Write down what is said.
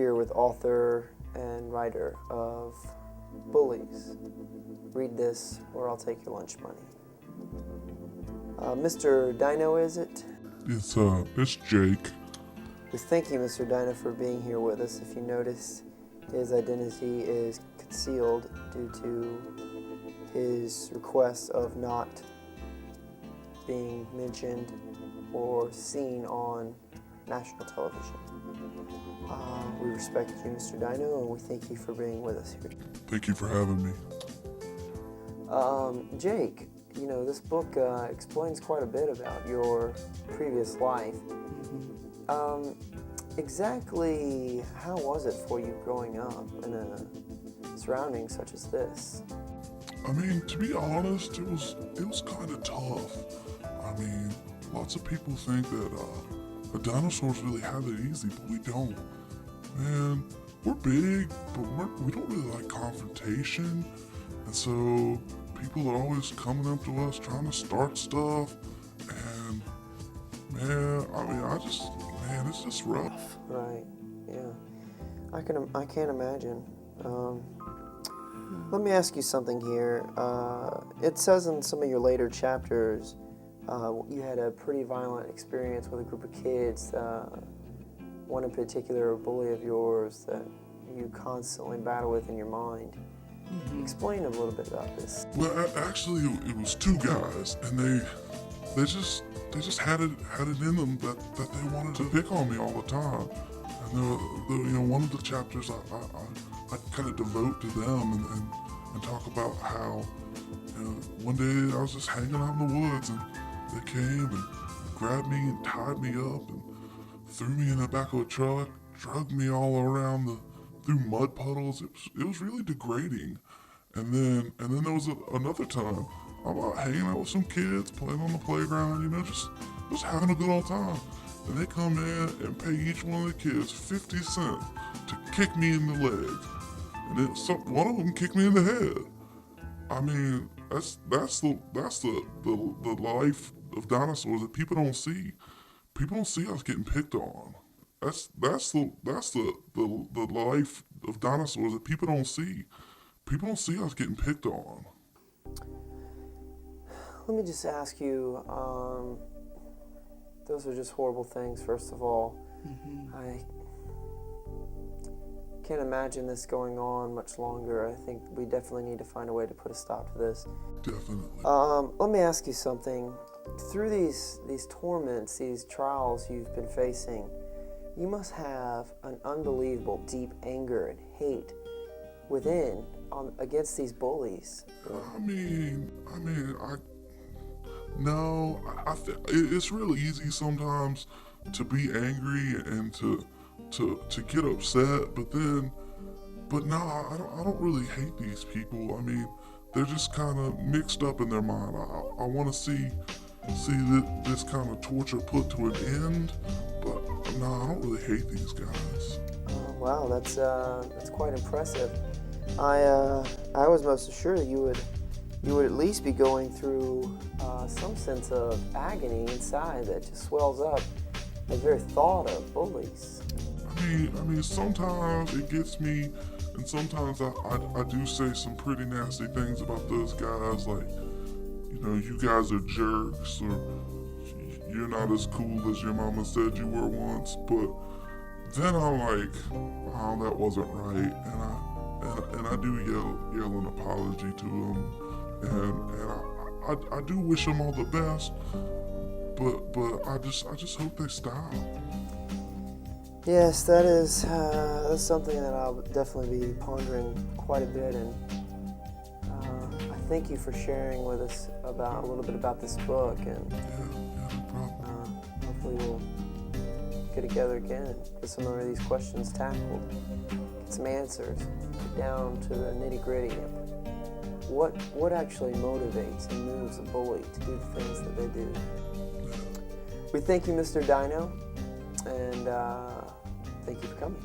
here with author and writer of Bullies. Read this or I'll take your lunch money. Mr. Dino, is it? It's Jake. We thank you, Mr. Dino, for being here with us. If you notice, his identity is concealed due to his request of not being mentioned or seen on national television. We respect you, Mr. Dino, and we thank you for being with us here. Thank you for having me. Jake, you know, this book explains quite a bit about your previous life. Exactly how was it for you growing up in a surrounding such as this? I mean, to be honest, it was kind of tough. I mean, lots of people think that the dinosaurs really have it easy, but we don't. Man, we're big, but we don't really like confrontation, and so people are always coming up to us trying to start stuff, and man, I mean, it's just rough. Right. Yeah. I can't imagine. Let me ask you something here. It says in some of your later chapters you had a pretty violent experience with a group of kids. One in particular, a bully of yours that you constantly battle with in your mind. Explain a little bit about this. Well, actually, it was two guys, and they just had it in them that they wanted to pick on me all the time. And one of the chapters I kind of devote to them and talk about how one day I was just hanging out in the woods and they came and grabbed me and tied me up and threw me in the back of a truck, dragged me all around through mud puddles. It was really degrading. And then there was another time I'm out hanging out with some kids, playing on the playground, just having a good old time. And they come in and pay each one of the kids 50 cents to kick me in the leg. And then one of them kicked me in the head. I mean, that's the life of dinosaurs that people don't see. People don't see us getting picked on. That's the life of dinosaurs that people don't see. People don't see us getting picked on. Let me just ask you, those are just horrible things, first of all. I can't imagine this going on much longer. I think we definitely need to find a way to put a stop to this. Definitely. Let me ask you something. Through these torments, these trials you've been facing, you must have an unbelievable deep anger and hate within against these bullies. It's really easy sometimes to be angry and to get upset, but no, I don't really hate these people. I mean, they're just kind of mixed up in their mind. I want to see this kind of torture put to an end, but no, I don't really hate these guys. Wow, that's quite impressive. I was most assured that you would at least be going through some sense of agony inside that just swells up at the very thought of bullies. I mean, sometimes it gets me, and sometimes I do say some pretty nasty things about those guys, like, you guys are jerks, or you're not as cool as your mama said you were once. But then I'm like, oh, that wasn't right, and I do yell an apology to them, and I do wish them all the best, but I just hope they stop. Yes, that's something that I'll definitely be pondering quite a bit, and I thank you for sharing with us a little bit about this book, and Yeah, no problem. Hopefully we'll get together again and get some of these questions tackled, get some answers, get down to the nitty-gritty of what actually motivates and moves a bully to do the things that they do. We thank you, Mr. Dino, and thank you for coming.